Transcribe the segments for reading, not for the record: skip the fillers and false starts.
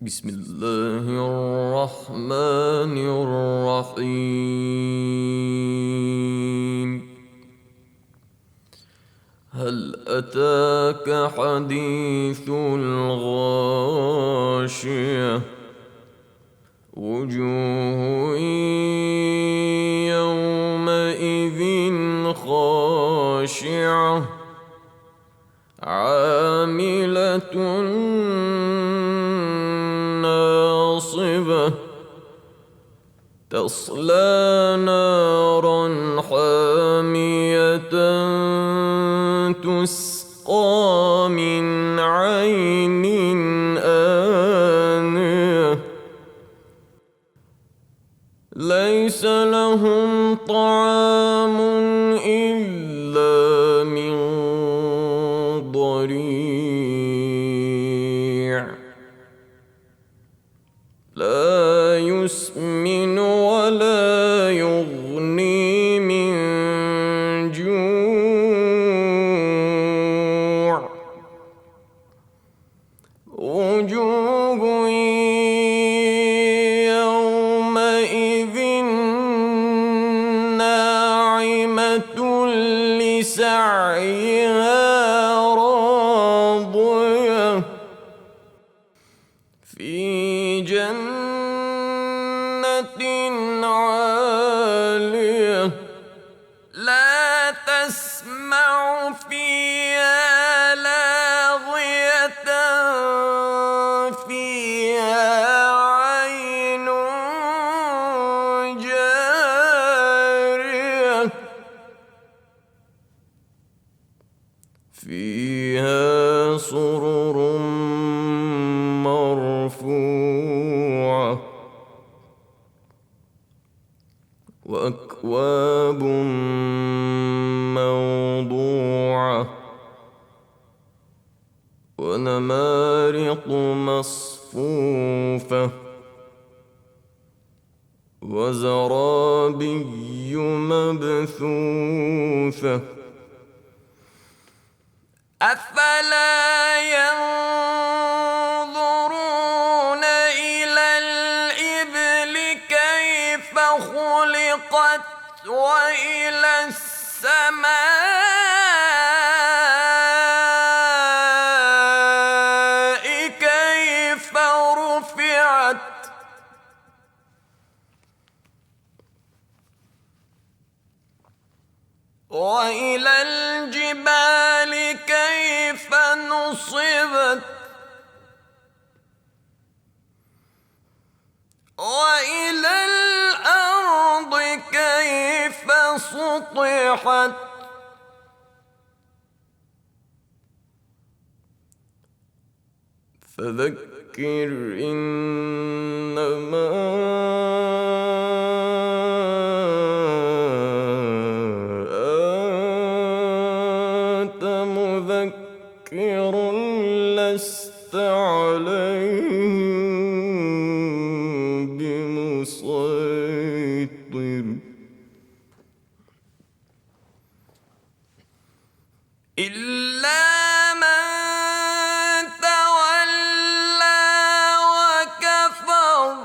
بسم الله الرحمن الرحيم. هل أتاك حديث الغاشية؟ وجوه يومئذ خاشعة عاملة ناصبة تصلى نارا حامية تسقى من عين آنية ليس لهم طعام إلا من ضريع لا يسمن ولا يغني من جوع وجوه يومئذ ناعمة لسعيها راضية في جنة عالية لا تسمع فيها لاغية فيها عين جارية فيها سرر مرفوعة وأكواب موضوعة ونمارق مصفوفة وزرابي مبثوثة أفلا ينظرون إلى الإبل كيف خلقت وإلى السماء كيف رفعت وإلى الجبال كيف نصبت وإلى الأرض كيف سطحت فذكر إنما أنت مذكر لست عليهم بمسيطر إلا من تولى وكفر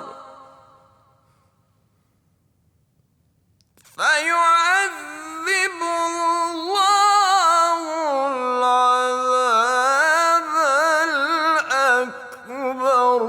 فيعذبه الله العذاب الأكبر